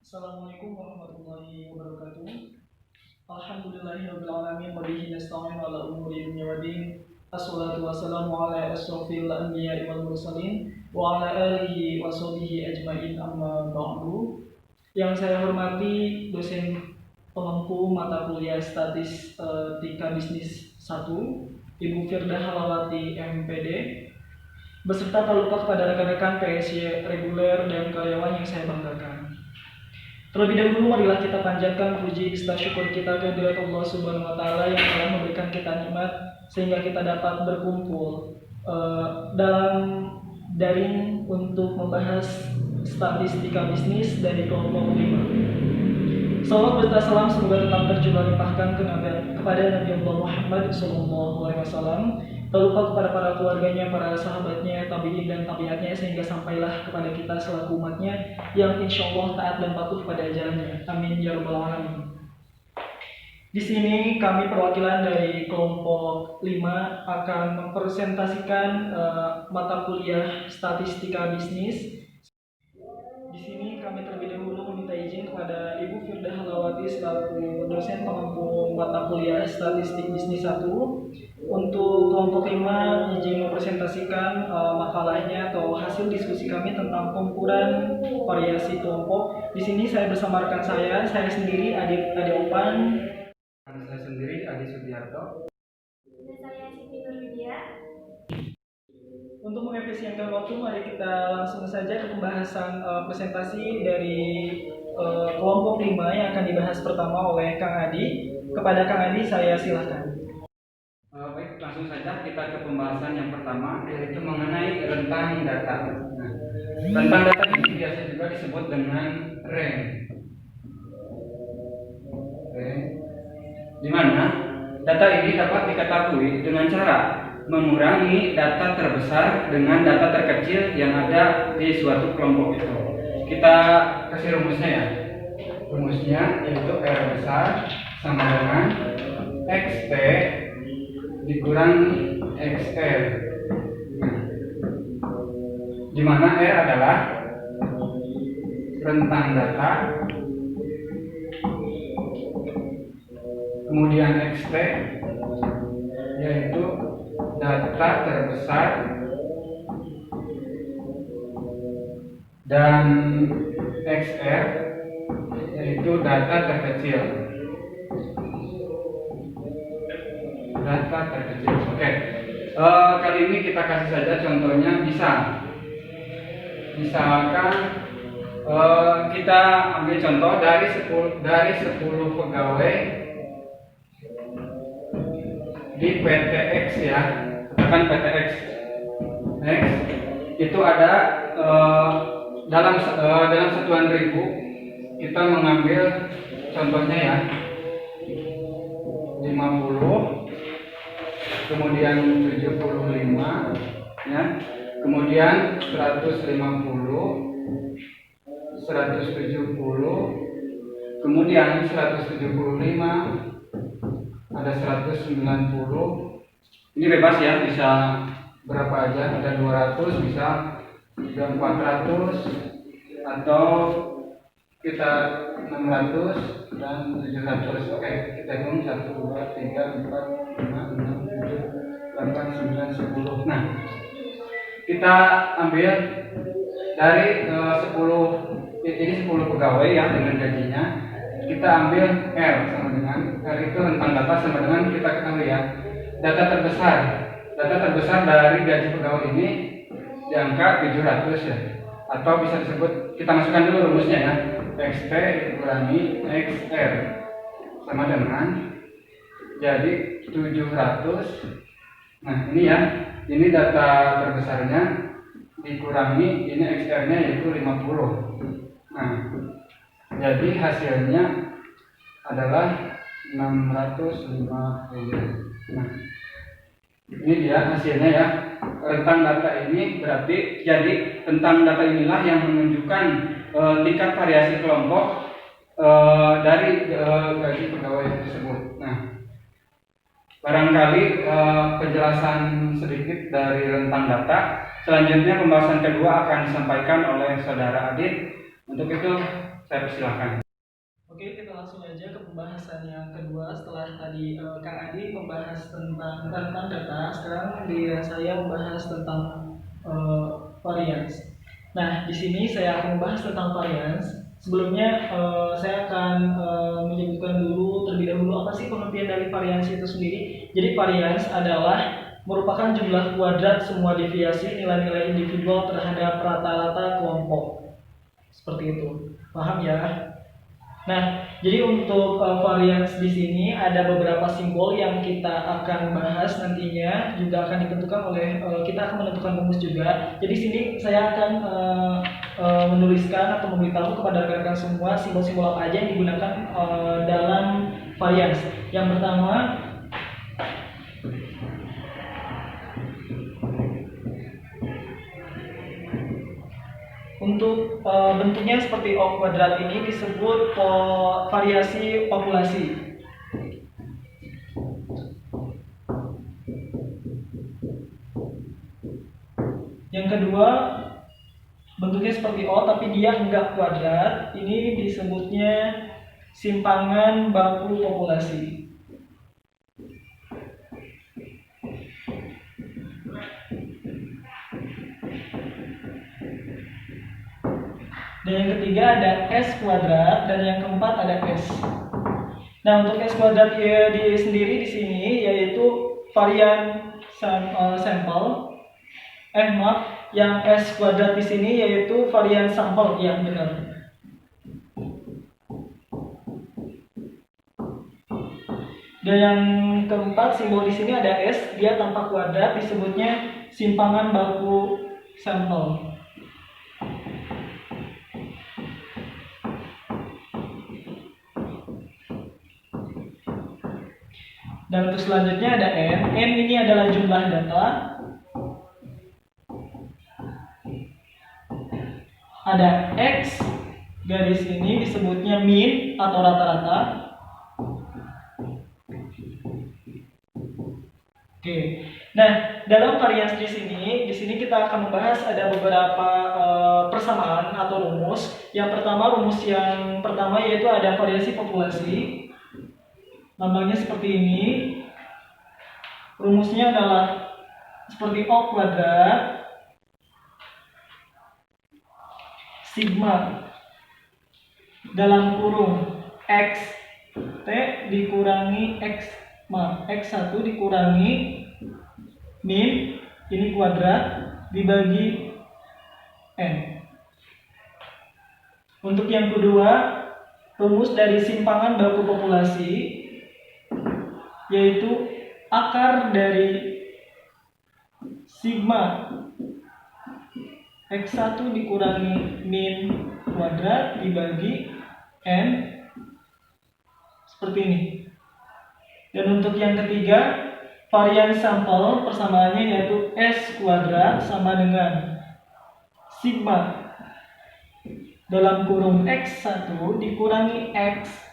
Assalamualaikum warahmatullahi wabarakatuh. Alhamdulillahirabbil alamin wa bihi nasta'in ala umuri dunya waddin. Assalatu wassalamu ala asrofil anbiya'i wal mursalin wa ala alihi wa sahbihi ajmain amma ba'du. Yang saya hormati dosen pengempu mata kuliah Statistika Bisnis 1, Ibu Firdah Halawati MPD, beserta tak lupa kepada rekan-rekan PSY reguler dan karyawan yang saya banggakan. Terlebih dahulu marilah kita panjatkan puji serta syukur kita kehadirat Allah Subhanahu wa taala yang telah memberikan kita nikmat sehingga kita dapat berkumpul dalam daring untuk membahas statistika bisnis dari kelompok 5. Salawat berserta salam semoga tetap tercurah limpahkan kepada Nabi Allah Muhammad SAW, tak lupa kepada para keluarganya, para sahabatnya, tabi'in dan tabiatnya, sehingga sampailah kepada kita selaku umatnya yang insya Allah taat dan patuh pada ajarannya. Amin ya rabbal alamin. Di sini kami perwakilan dari kelompok 5 akan mempresentasikan mata kuliah statistika bisnis. Di sini kami terlebih dahulu meminta izin kepada Ibu Firdah Halawati selaku dosen pengempu mata kuliah Statistik Bisnis 1 untuk kelompok 5 izin mempresentasikan makalahnya atau hasil diskusi kami tentang pengukuran variasi kelompok. Di sini saya bersama rekan saya sendiri Ade Opan, saya sendiri Adi Sudiarto, dan saya Siti Nurwidia. Untuk mengefisienkan waktu, mari kita langsung saja ke pembahasan presentasi dari kelompok 5 yang akan dibahas pertama oleh Kang Adi. Kepada Kang Adi, saya silahkan. Baik, langsung saja kita ke pembahasan yang pertama, yaitu mengenai rentang data. Nah, rentang data ini biasa juga disebut dengan range. Di mana data ini dapat diketahui dengan cara mengurangi data terbesar dengan data terkecil yang ada di suatu kelompok itu. Kita kasih rumusnya ya. Rumusnya yaitu R besar sama dengan XT dikurangi XR. Di mana R adalah rentang data, kemudian XT yaitu data terbesar, dan XR yaitu data terkecil. Oke. Kali ini kita kasih saja contohnya. Misalkan kita ambil contoh dari 10 pegawai di PTX ya, katakan PTX X itu ada dalam satuan ribu kita mengambil contohnya ya 50, kemudian 75 ya, kemudian 150, 170, kemudian 175, ada 190. Ini bebas ya, bisa berapa aja, ada 200, bisa 400, atau kita 600 dan 700. Oke, kita hitung 1, 2, 3, 4, 5, 6, 7, 8, 9, 10. Nah, kita ambil dari 10 pegawai ya dengan gajinya. Kita ambil R sama dengan R itu rentang data sama dengan kita ketahui ya, data terbesar dari gaji pegawai ini di angka 700 ya, atau bisa disebut, kita masukkan dulu rumusnya ya, XT dikurangi XR sama dengan jadi 700. Nah ini ya, ini data terbesarnya dikurangi ini XR-nya yaitu 50. Nah jadi hasilnya adalah 650. Nah, ini dia hasilnya ya. Rentang data ini berarti, jadi rentang data inilah yang menunjukkan tingkat variasi kelompok dari gaji pegawai tersebut. Nah, barangkali penjelasan sedikit dari rentang data. Selanjutnya pembahasan kedua akan disampaikan oleh Saudara Adit. Untuk itu Saya persilahkan. Oke, kita langsung aja ke pembahasan yang kedua. Setelah tadi Kang Adi membahas tentang data, sekarang saya membahas tentang variance. Nah, di sini saya akan membahas tentang variance. Sebelumnya saya akan menyebutkan dulu terlebih dahulu apa sih pengertian dari variance itu sendiri. Jadi variance adalah merupakan jumlah kuadrat semua deviasi nilai-nilai individual terhadap rata-rata kelompok. Seperti itu. Paham ya? Nah, jadi untuk variance di sini ada beberapa simbol yang kita akan bahas nantinya, juga akan ditentukan oleh kita akan menentukan rumus juga. Jadi sini saya akan menuliskan atau memberitahu kepada rekan-rekan semua simbol-simbol apa aja yang digunakan dalam variance. Yang pertama, untuk bentuknya seperti O kuadrat ini disebut variasi populasi. Yang kedua, bentuknya seperti O tapi dia enggak kuadrat. Ini disebutnya simpangan baku populasi. Dan yang ketiga ada S kuadrat dan yang keempat ada S. Nah, untuk S kuadrat sendiri di sini yaitu varian sampel. Yang S kuadrat di sini yaitu varian sampel, ya benar. Dan yang keempat simbol di sini ada S, dia tanpa kuadrat, disebutnya simpangan baku sampel. Dan untuk selanjutnya ada N. N ini adalah jumlah data. Ada X, garis ini disebutnya mean atau rata-rata. Oke. Nah, dalam variasi di sini kita akan membahas ada beberapa persamaan atau rumus. Yang pertama yaitu ada variasi populasi. Lambangnya seperti ini. Rumusnya adalah seperti O kuadrat sigma dalam kurung X T dikurangi X1 dikurangi min, ini kuadrat, dibagi N. Untuk yang kedua, rumus dari simpangan baku populasi yaitu akar dari sigma X1 dikurangi min kuadrat dibagi N, seperti ini. Dan untuk yang ketiga, varian sampel persamaannya yaitu S kuadrat sama dengan sigma dalam kurung X1 dikurangi X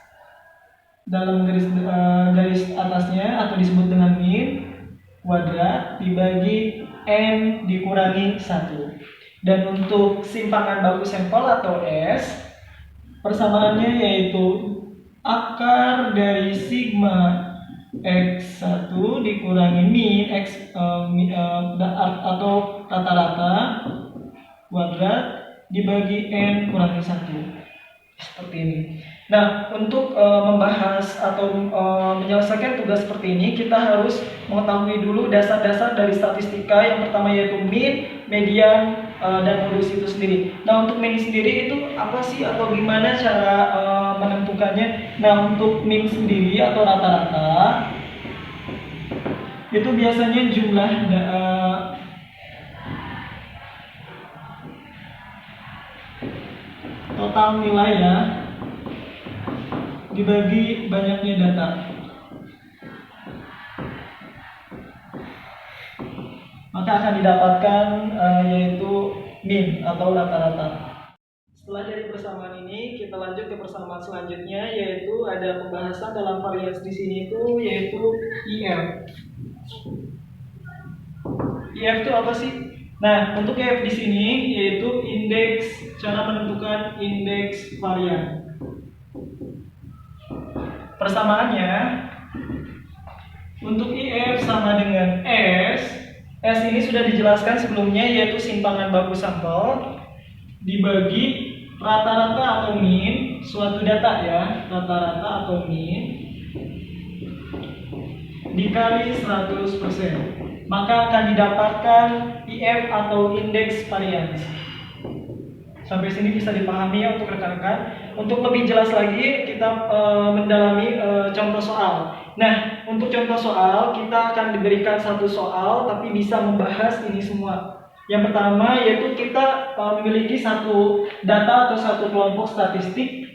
dalam garis atasnya atau disebut dengan min kuadrat dibagi N dikurangi 1. Dan untuk simpangan baku sampel atau S, persamaannya yaitu akar dari sigma X1 dikurangi min X atau rata-rata kuadrat dibagi N kurangi 1. Seperti ini. Nah, untuk membahas atau menyelesaikan tugas seperti ini, kita harus mengetahui dulu dasar-dasar dari statistika. Yang pertama yaitu mean, median, dan modus itu sendiri. Nah, untuk mean sendiri itu apa sih atau gimana cara menentukannya? Nah, untuk mean sendiri atau rata-rata itu biasanya jumlah total nilai ya dibagi banyaknya data. Maka akan didapatkan yaitu mean atau rata-rata. Setelah dari persamaan ini, kita lanjut ke persamaan selanjutnya, yaitu ada pembahasan dalam variasi di sini itu yaitu IF. IF itu apa sih? Nah, untuk IF di sini yaitu indeks cara menentukan indeks varian. Persamaannya untuk IF sama dengan S. S ini sudah dijelaskan sebelumnya, yaitu simpangan baku sampel dibagi rata-rata atau min suatu data ya, rata-rata atau min dikali 100%, maka akan didapatkan IF atau indeks varians. Sampai sini bisa dipahami ya untuk rekan-rekan. Untuk lebih jelas lagi kita mendalami contoh soal. Nah, untuk contoh soal kita akan diberikan satu soal tapi bisa membahas ini semua. Yang pertama yaitu kita memiliki satu data atau satu kelompok statistik.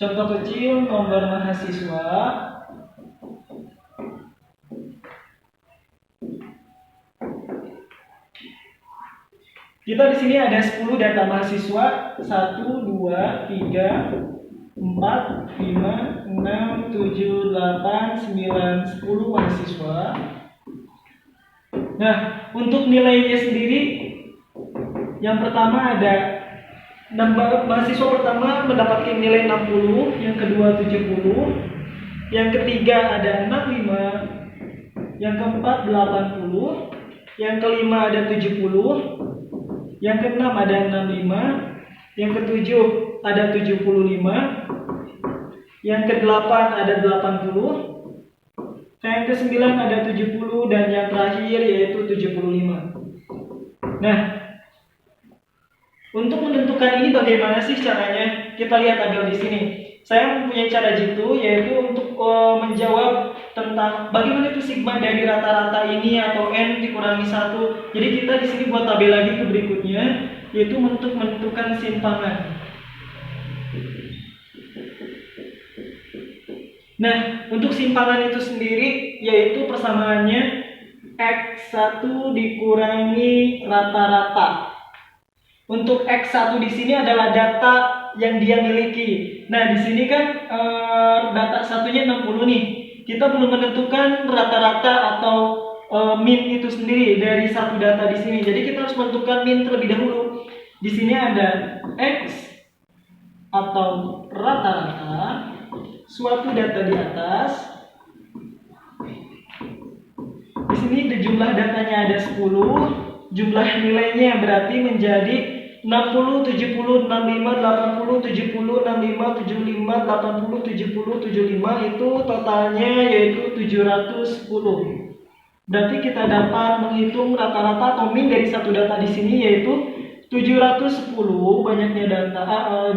Contoh kecil, nomor mahasiswa. Kita di sini ada 10 data mahasiswa, 1, 2, 3, 4, 5, 6, 7, 8, 9, 10 mahasiswa. Nah, untuk nilainya sendiri, yang pertama ada mahasiswa pertama mendapatkan nilai 60, yang kedua 70, yang ketiga ada 65, yang keempat 80, yang kelima ada 70, yang keenam ada 65, yang ketujuh ada 75, yang kedelapan ada 80, yang kesembilan ada 70, dan yang terakhir yaitu 75. Nah, untuk menentukan ini bagaimana sih caranya? Kita lihat tabel di sini. Saya mempunyai cara jitu, yaitu untuk menjawab tentang bagaimana itu sigma dari rata-rata ini atau n dikurangi 1. Jadi kita di sini buat tabel lagi ke berikutnya, yaitu untuk menentukan simpangan. Nah, untuk simpangan itu sendiri yaitu persamaannya X1 dikurangi rata-rata. Untuk X1 di sini adalah data yang dia miliki. Nah, di sini kan data satunya 60 nih. Kita belum menentukan rata-rata atau min itu sendiri dari satu data di sini. Jadi kita harus menentukan min terlebih dahulu. Di sini ada X atau rata-rata suatu data di atas. Di sini jumlah datanya ada 10, jumlah nilainya berarti menjadi 60, 70, 65, 80, 70, 65, 75, 80, 70, 75, itu totalnya yaitu 710. Berarti kita dapat menghitung rata-rata atau min dari satu data di sini yaitu 710 banyaknya data,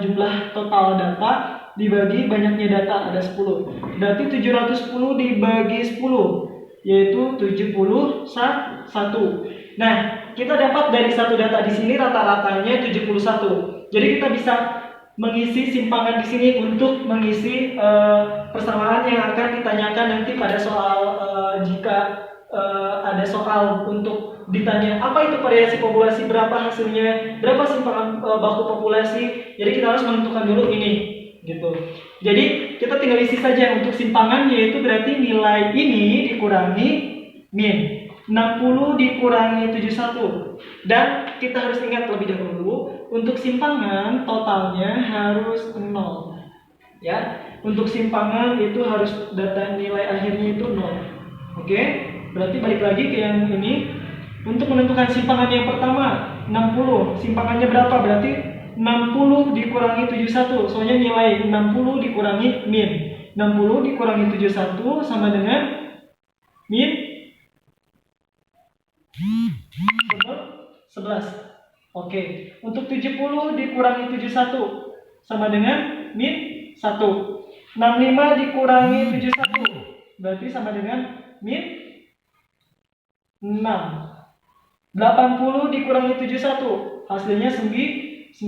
jumlah total data dibagi banyaknya data ada 10. Berarti 710 dibagi 10 yaitu 71. Nah, kita dapat dari satu data di sini rata-ratanya 71. Jadi kita bisa mengisi simpangan di sini untuk mengisi persamaan yang akan ditanyakan nanti pada soal jika ada soal untuk ditanya apa itu variasi populasi, berapa hasilnya, berapa simpangan baku populasi. Jadi kita harus menentukan dulu ini, gitu. Jadi kita tinggal isi saja untuk simpangan, yaitu berarti nilai ini dikurangi min. 60 dikurangi 71. Dan kita harus ingat terlebih dahulu untuk simpangan totalnya harus 0. Ya, untuk simpangan itu harus data nilai akhirnya itu 0. Oke? Berarti balik lagi ke yang ini. Untuk menentukan simpangan yang pertama 60, simpangannya berapa? Berarti 60 dikurangi 71. Soalnya nilai 60 dikurangi min. 60 dikurangi 71 sama dengan min 11. Oke. Untuk 70 dikurangi 71 sama dengan min 1. 65 dikurangi 71 berarti sama dengan min 6. 80 dikurangi 71 hasilnya 9.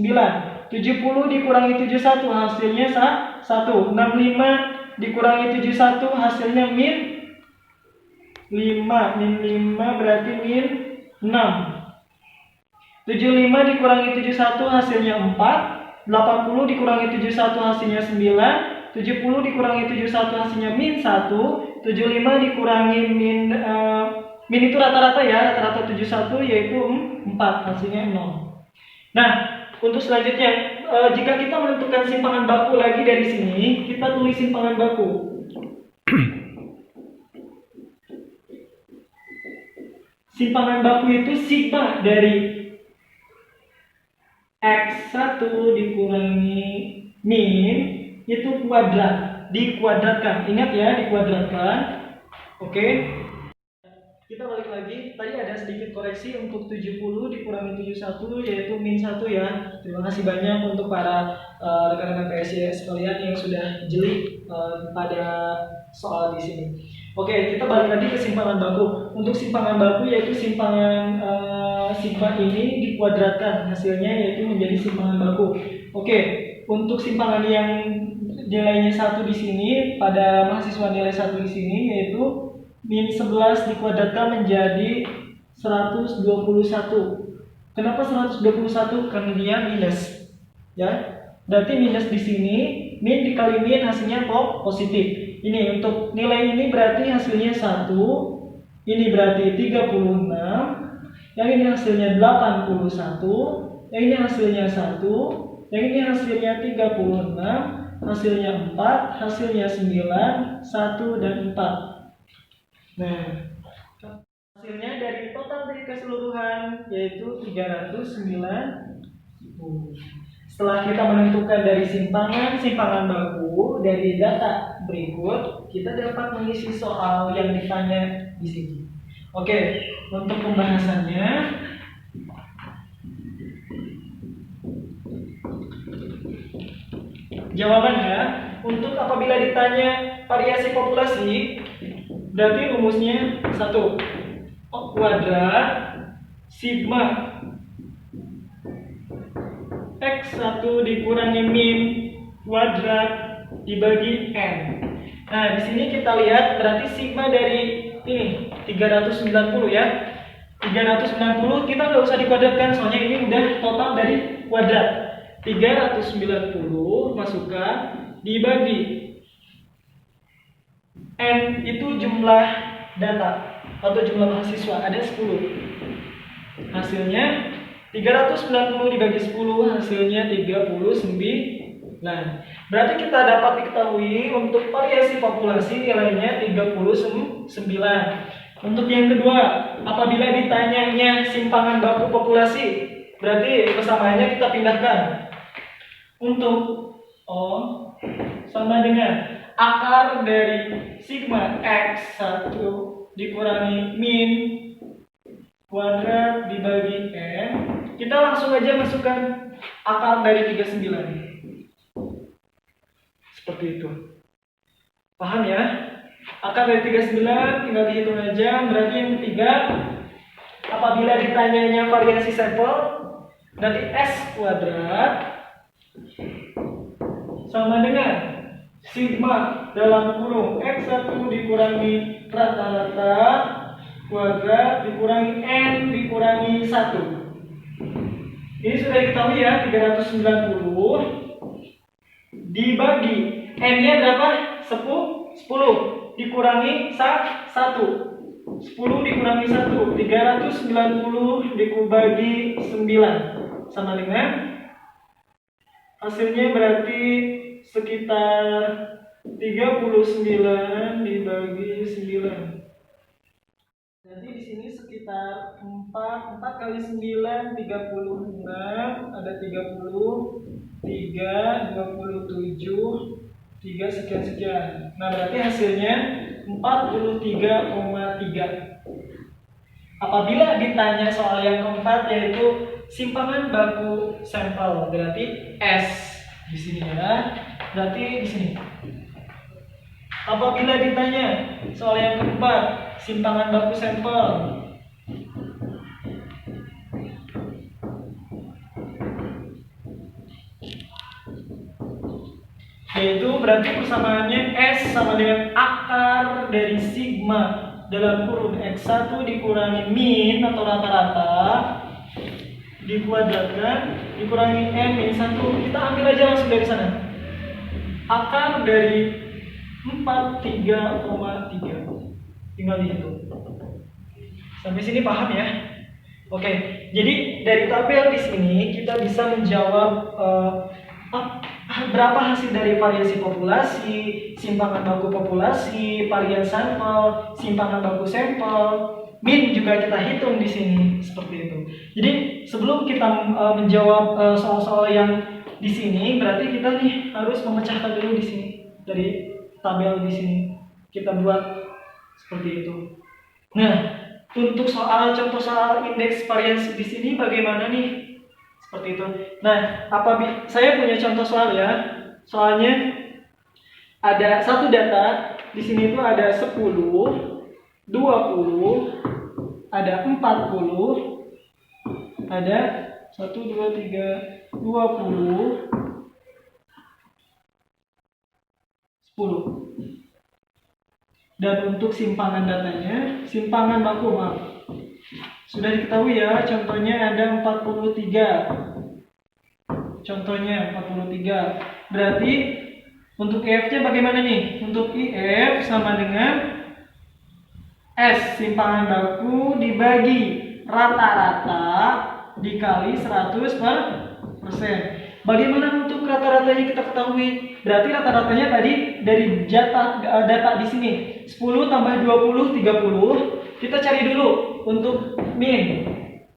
70 dikurangi 71 hasilnya 1. 65 dikurangi 71 hasilnya min 5. Min 5 berarti min 6. 75 dikurangi 71 hasilnya 4. 80 dikurangi 71 hasilnya 9. 70 dikurangi 71 hasilnya min 1. 75 dikurangi min itu rata-rata ya, rata-rata 71 yaitu 4, hasilnya 0. Nah, untuk selanjutnya, jika kita menentukan simpangan baku lagi dari sini, kita tulis simpangan baku. Simpangan baku itu sigma dari X1 dikurangi min itu kuadrat, dikuadratkan. Ingat ya, dikuadratkan. Oke. Kita balik lagi. Tadi ada sedikit koreksi untuk 70 dikurangi 71 yaitu min 1 ya. Terima kasih banyak untuk para rekan-rekan PSIS sekalian yang sudah jeli pada soal di sini. Oke, kita balik lagi ke simpangan baku. Untuk simpangan baku yaitu simpangan sigma ini dikuadratkan, hasilnya yaitu menjadi simpangan baku. Oke, untuk simpangan yang nilainya 1 di sini, pada mahasiswa nilai 1 di sini yaitu min 11 dikuadratkan menjadi 121. Kenapa 121? Karena dia minus. Ya. Berarti minus di sini, min dikali min hasilnya positif. Ini untuk nilai ini berarti hasilnya 1. Ini berarti 36. Yang ini hasilnya 81. Yang ini hasilnya 1. Yang ini hasilnya 36. Hasilnya 4. Hasilnya 9. 1 dan 4. Nah, hasilnya dari total dari keseluruhan yaitu 309. Setelah kita menentukan dari simpangan baku dari data berikut, kita dapat mengisi soal yang ditanya di sini. Oke, untuk pembahasannya jawabannya untuk apabila ditanya variasi populasi berarti rumusnya 1 kuadrat sigma X1 dikurangi min kuadrat dibagi N. Nah, di sini kita lihat berarti sigma dari ini 390 ya. 390 kita nggak usah dikuadratkan soalnya ini udah total dari kuadrat. 390 masukkan dibagi N itu jumlah data atau jumlah mahasiswa, ada 10. Hasilnya 390 dibagi 10 hasilnya 39. Berarti kita dapat diketahui untuk variasi populasi nilainya 39. Untuk yang kedua, apabila ditanyanya simpangan baku populasi, berarti persamaannya kita pindahkan. Untuk sama dengan akar dari sigma X1 dikurangi min kuadrat dibagi N. Kita langsung aja masukkan akar dari 39. Seperti itu. Paham ya? Akar dari 39 tinggal dihitung aja. Berarti yang ketiga, apabila ditanyanya variasi sampel, berarti S kuadrat sama dengan sigma dalam kurung X1 dikurangi rata-rata kuadrat dikurangi N dikurangi 1. Ini sudah diketahui ya, 390 dibagi N-nya berapa? 10 dikurangi 1. 10 dikurangi 1, 390 dibagi 9 sama dengan hasilnya berarti sekitar 39 dibagi 9. Jadi di sini sekitar 4 kali 9 36, ada 30, 3, 27, 3 sekian. Nah, berarti hasilnya 43,3. Apabila ditanya soal yang keempat yaitu simpangan baku sampel, berarti S di sini ya. Berarti di sini. Apabila ditanya soal yang keempat, simpangan baku sampel, yaitu berarti persamaannya S sama dengan akar dari sigma dalam kurung X1 dikurangi min atau rata-rata dikuadratkan dikurangi N min 1. Kita ambil aja langsung dari sana. Akar dari 43,3. Tinggal dihitung. Sampai sini paham ya? Oke, jadi dari tabel di sini kita bisa menjawab berapa hasil dari variasi populasi, simpangan baku populasi, varian sampel, simpangan baku sampel, min juga kita hitung di sini seperti itu. Jadi sebelum kita menjawab soal-soal yang di sini, berarti kita nih harus memecahkan dulu di sini dari tabel di sini kita buat seperti itu. Nah, untuk contoh soal indeks variasi di sini bagaimana nih? Seperti itu. Nah, saya punya contoh soal ya. Soalnya ada satu data di sini itu ada 10, 20, ada 40, ada 1 2 3 20, 10. Dan untuk simpangan datanya, simpangan baku maaf. Sudah diketahui ya, contohnya ada 43. Contohnya 43. Berarti untuk IF-nya bagaimana nih? Untuk IF sama dengan S, simpangan baku dibagi rata-rata dikali 100%. Bagaimana untuk rata-ratanya kita ketahui? Berarti rata-ratanya tadi dari data di sini 10 tambah 20 30. Kita cari dulu untuk min.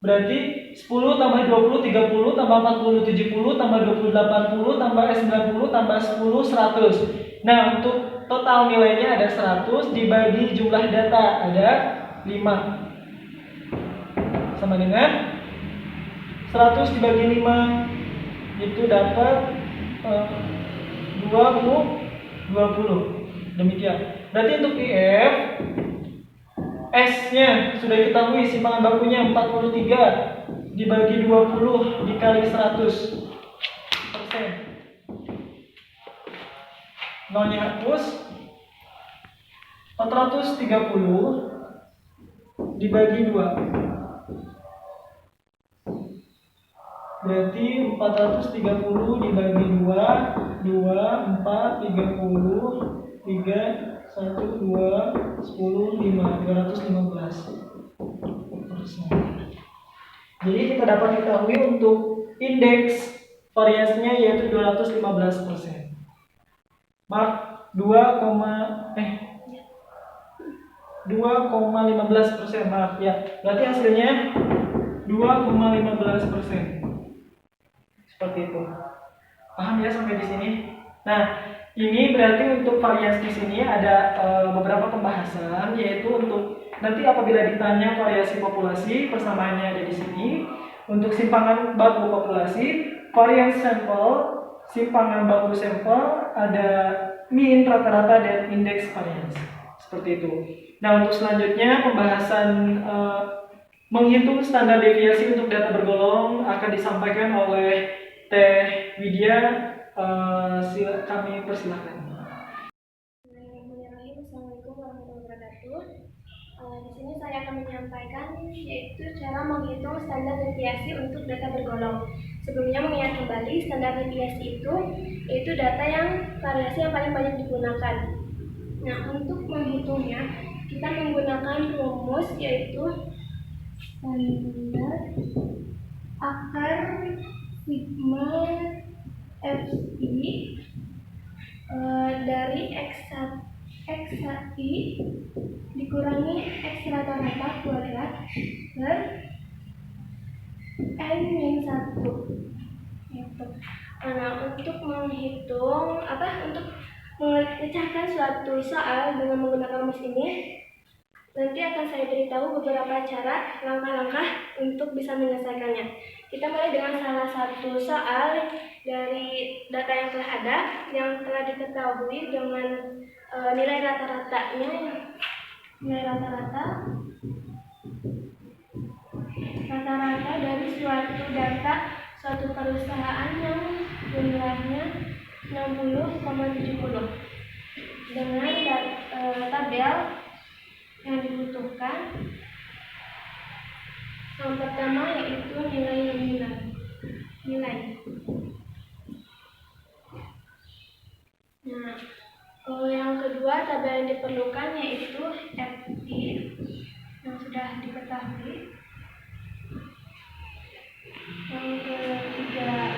Berarti 10 tambah 20 30 tambah 40 70 tambah 20 80 tambah 90 tambah 10 100. Nah, untuk total nilainya ada 100 dibagi jumlah data ada 5. Sama dengan 100 dibagi 5 itu dapat 20. Demikian. Berarti untuk IF S-nya sudah diketahui, simpangan bakunya 43 dibagi 20 dikali 100%. Nolnya hapus. 430 dibagi 2. Berarti 430 dibagi 2, 4, 30, 3, 1, 2, 10, 5, 215%. Jadi kita dapat ketahui untuk indeks variasinya yaitu 215%. Maaf, 2,15%, maaf ya. Berarti hasilnya 2,15%. Seperti itu. Paham ya sampai di sini? Nah, ini berarti untuk variasi di sini ada beberapa pembahasan, yaitu untuk nanti apabila ditanya variasi populasi, persamaannya ada di sini. Untuk simpangan baku populasi, varian sampel, simpangan baku sampel, ada min, rata-rata, dan indeks variasi. Seperti itu. Nah, untuk selanjutnya pembahasan menghitung standar deviasi untuk data bergolong akan disampaikan oleh Teh Widya, kami persilakan. Assalamualaikum warahmatullahi wabarakatuh. Di sini saya akan menyampaikan yaitu cara menghitung standar deviasi untuk data bergolong. Sebelumnya mengingat kembali standar deviasi itu yaitu data yang variasi yang paling banyak digunakan. Nah, untuk menghitungnya kita menggunakan rumus yaitu standar akar sigma Fi dari XI dikurangi X rata-rata kuadrat per N-1. Nah, untuk menghitung untuk memecahkan suatu soal dengan menggunakan rumus ini, nanti akan saya beritahu beberapa cara langkah-langkah untuk bisa menyelesaikannya. Kita mulai dengan salah satu soal dari data yang telah ada, yang telah diketahui dengan nilai rata-ratanya. Nilai rata-rata dari suatu data suatu perusahaan yang jumlahnya 60,70 dengan tabel yang dibutuhkan. Yang pertama yaitu nilai nominal. Nah, yang kedua tabel yang diperlukan yaitu Fi yang sudah diketahui. Yang ketiga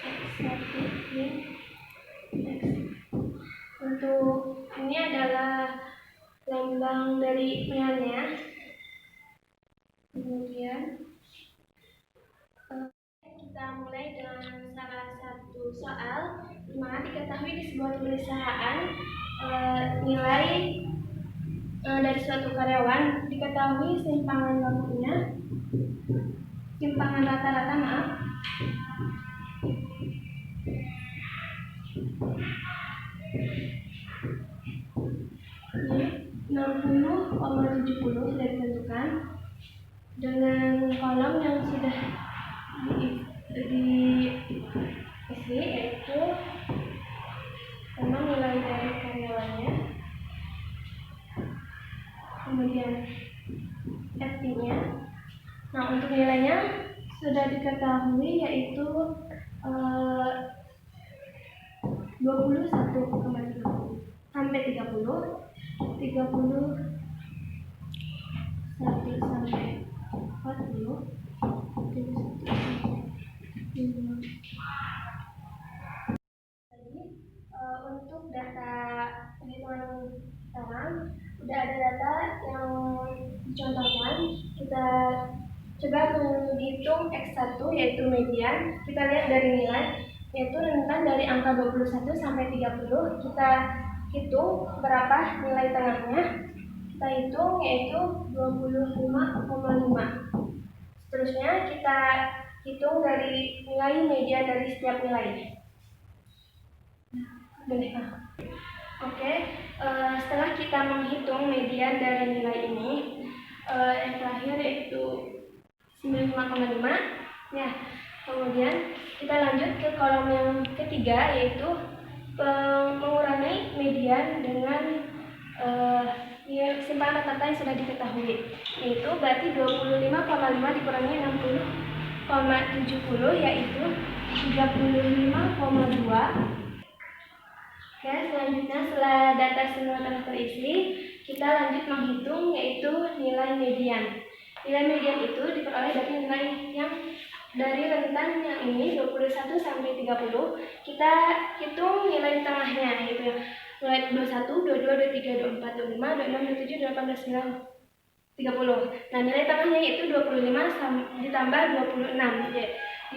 X1 X. Untuk ini adalah lambang dari merahnya. Kemudian kita mulai dengan salah satu soal di mana diketahui di sebuah perusahaan nilai dari suatu karyawan diketahui simpangan bakunya, simpangan rata-rata maaf, ini 60,70 sudah ditentukan dengan kolom yang sudah diisi, yaitu memang nilai dari karyawannya, kemudian FT-nya. Nah, untuk nilainya sudah diketahui yaitu 21,30 sampai 30, 31 sampai 40, 31 sampai 50. Tadi untuk data perhitungan sekarang udah ada data yang dicontohkan. Kita coba menghitung X1 yaitu median. Kita lihat dari nilai yaitu rentan dari angka 21 sampai 30. Kita hitung berapa nilai tengahnya. Kita hitung yaitu 25,5. Seterusnya kita hitung dari nilai median dari setiap nilai. Oke, setelah kita menghitung median dari nilai ini, yang terakhir yaitu 95,5. Ya, kemudian kita lanjut ke kolom yang ketiga yaitu mengurangi median dengan simpangan rata-rata yang sudah diketahui, yaitu berarti 25,5 dikurangi 60,70 yaitu 35,2. Oke, selanjutnya setelah data semua telah terisi, kita lanjut menghitung yaitu nilai median. Nilai median itu diperoleh dari nilai yang dari rentan yang ini 21 sampai 30. Kita hitung nilai tengahnya yaitu mulai 21, 22, 23, 24, 25, 26, 27, 28, 29, 30. Nah, nilai tengahnya yaitu 25 ditambah 26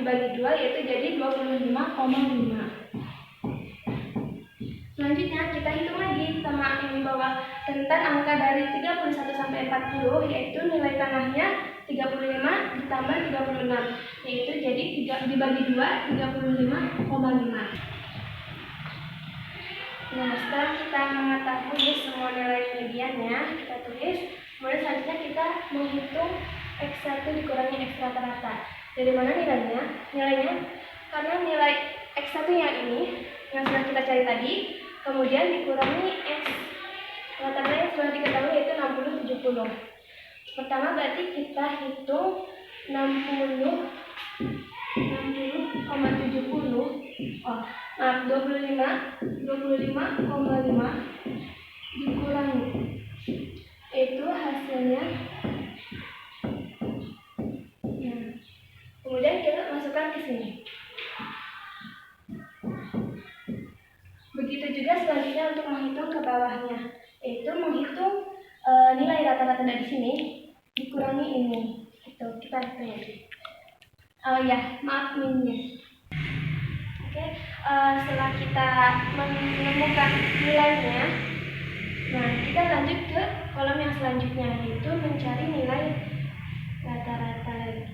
dibagi 2 yaitu jadi 25,5. Selanjutnya kita hitung lagi sama yang di bawah rentan angka dari 31 sampai 40 yaitu nilai tengahnya 35 ditambah 36 yaitu jadi dibagi 2 35,5. Nah, setelah kita mengetahui semua nilai mediannya, kita tulis. Kemudian selanjutnya kita menghitung X1 dikurangi X rata-rata. Dari mana nilainya? Nilainya karena nilai X1 yang ini yang sudah kita cari tadi, kemudian dikurangi X rata-rata yang sudah diketahui yaitu 60,70. Pertama berarti kita hitung 25,70 dikurangi, itu hasilnya. Nah, kemudian kita masukkan ke sini. Begitu juga selanjutnya untuk menghitung ke bawahnya, yaitu menghitung nilai rata-rata dari sini dikurangi ini. Itu kita hitung lagi. Minnya. Oke, setelah kita menemukan nilainya, nah kita lanjut ke kolom yang selanjutnya yaitu mencari nilai rata-rata lagi.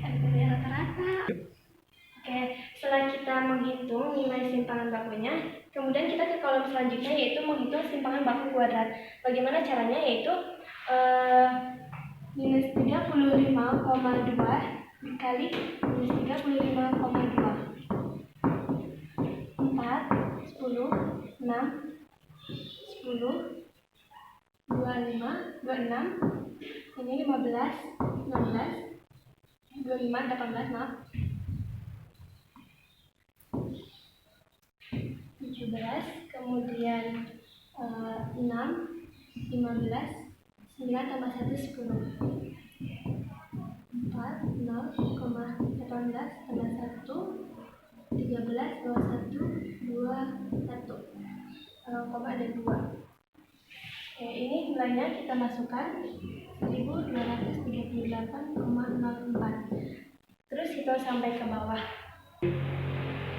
Rata-rata. Oke, setelah kita menghitung nilai simpangan bakunya, kemudian kita ke kolom selanjutnya yaitu menghitung simpangan baku kuadrat. Bagaimana caranya? Yaitu minus 35,2 dikali minus 35,2. 4, 10, 6, 10, 25, 26, ini 15, 16, 25, 18, maaf. 17, kemudian 6, 15, 9 tambah 1, 10. koma ada 2. Oke, ini nilainya kita masukkan 1238,04. Terus kita sampai ke bawah.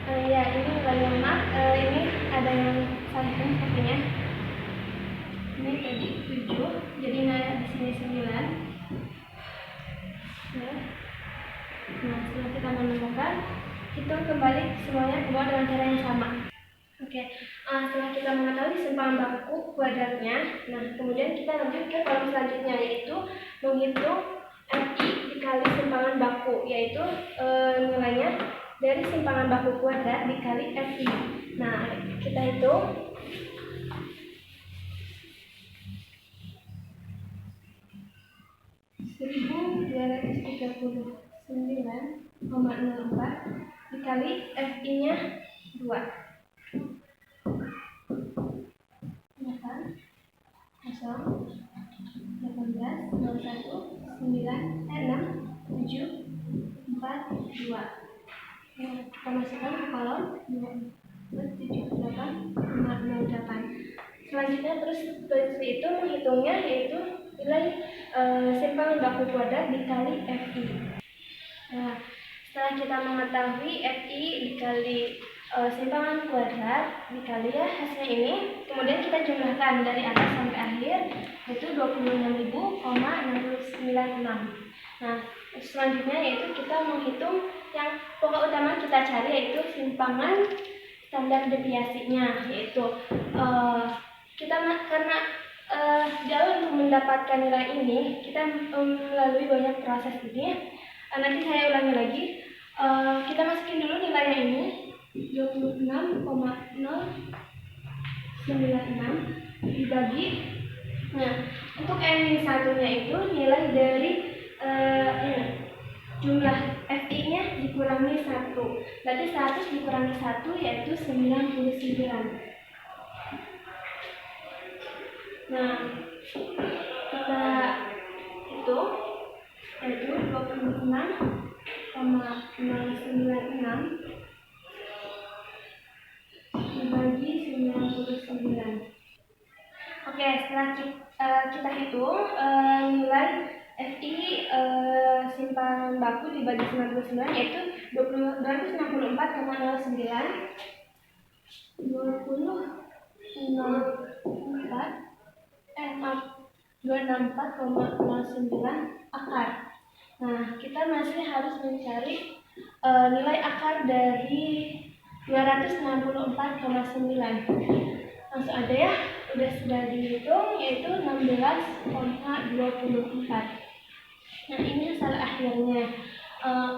Ya, ini nilainya mak. Ini ada yang salah sepertinya. Ini tadi 7, jadi nilai di sini 9. Ya. Nah, setelah kita menemukan, hitung kembali semuanya ke bawah dengan cara yang sama. Oke, setelah kita mengetahui simpangan baku kuadratnya, nah kemudian kita lanjut ke kolom selanjutnya, yaitu menghitung FI dikali simpangan baku, yaitu nilainya dari simpangan baku kuadrat dikali FI. Nah, kita hitung. (1239,04) dikali FI-nya 2. 6,7,4,2. Kita masukkan ke kolom 2,78,08. Selanjutnya terus itu menghitungnya, yaitu nilai simpangan baku kuadrat dikali FI. Nah, setelah kita mengetahui FI dikali simpangan kuadrat dikali ya hasilnya ini, kemudian kita jumlahkan dari atas sampai akhir, yaitu 26.000,696. Nah, selanjutnya yaitu kita menghitung yang pokok utama kita cari, yaitu simpangan standar deviasinya, yaitu kita karena jauh untuk mendapatkan nilai ini kita melalui banyak proses ini. Nanti saya ulangi lagi. Kita masukin dulu nilainya ini 26,096 dibagi. Nah, untuk N-1-nya itu nilai dari jumlah FI-nya dikurangi 1. Berarti 100 dikurangi 1 yaitu 99. Nah, kita hitung yaitu 26,096 dibagi 99. Oke, setelah kita hitung nilai FI simpan baku dibagi 99 yaitu 264,09 akar. Nah, kita masih harus mencari nilai akar dari 264,9. Langsung aja ya, sudah dihitung, yaitu 16,24. Nah, ini hasil akhirnya.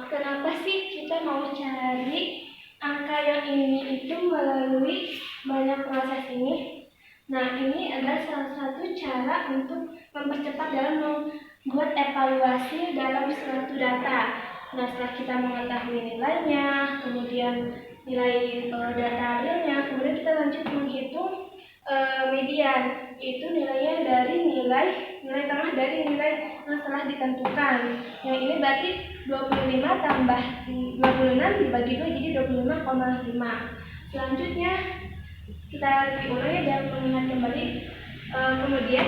Kenapa sih kita mau cari angka yang ini itu melalui banyak proses ini? Nah, ini adalah salah satu cara untuk mempercepat dalam membuat evaluasi dalam suatu data. Nah, setelah kita mengetahui nilainya, kemudian nilai data realnya, kemudian kita lanjut menghitung median, yaitu nilainya dari nilai tengah dari nilai yang telah ditentukan. Yang ini berarti 25 tambah 26 dibagi 2 jadi 25,5. Selanjutnya kita ulangi dan mengingat kembali. Kemudian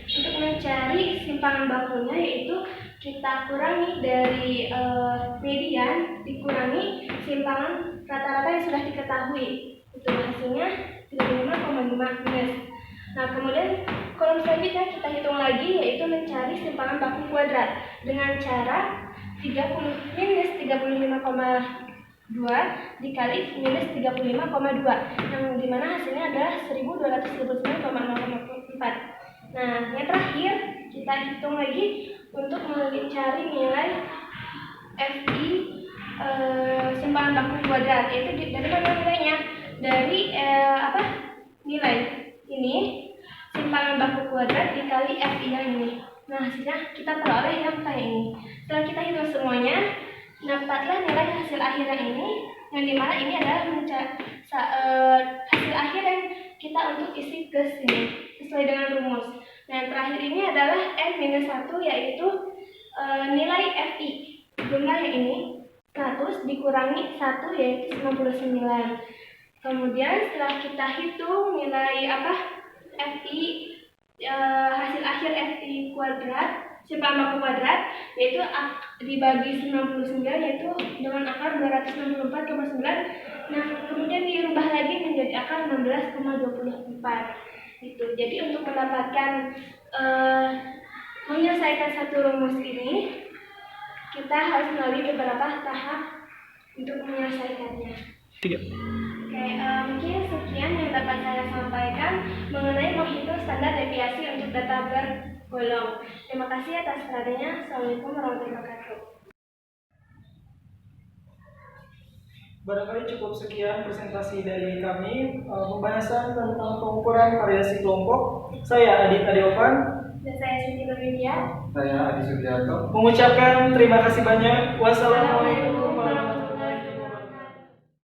untuk mencari simpangan bakunya, yaitu kita kurangi dari median dikurangi simpangan rata-rata yang sudah diketahui. Itu hasilnya 35,5 minus. Nah, kemudian kolom selanjutnya kita hitung lagi, yaitu mencari simpangan baku kuadrat dengan cara minus 35,2 dikali minus 35,2, yang dimana hasilnya adalah 1239,04. Nah, yang terakhir kita hitung lagi untuk mencari nilai FI simpangan baku kuadrat, yaitu dari mana nilainya? Dari nilai ini simpangan baku kuadrat dikali FI yang ini. Nah, hasilnya kita peroleh yang kayak ini. Setelah kita hitung semuanya, dapatlah nilai hasil akhirnya ini, yang dimana ini adalah hasil akhir yang kita untuk isi ke sini sesuai dengan rumus. Nah, yang terakhir ini adalah N-1, yaitu nilai FI jumlahnya ini 100 dikurangi 1 yaitu 99. Kemudian setelah kita hitung nilai FI hasil akhir FI kuadrat simpan baku kuadrat yaitu dibagi 99 yaitu dengan akar 264,9. Nah, kemudian dirubah lagi menjadi akar 16,24. Itu. Jadi untuk mendapatkan menyelesaikan satu rumus ini kita harus melalui beberapa tahap untuk menyelesaikannya. Tiga. Oke, mungkin sekian yang dapat saya sampaikan mengenai menghitung standar deviasi untuk data bergolong. Terima kasih atas perhatiannya. Assalamualaikum warahmatullahi wabarakatuh. Barangkali cukup sekian presentasi dari kami, pembahasan tentang pengukuran variasi kelompok. Saya Adit Adiovan Dan saya Siti Nurwindia. Saya Adi Sugiarto. mengucapkan terima kasih banyak. Wassalamualaikum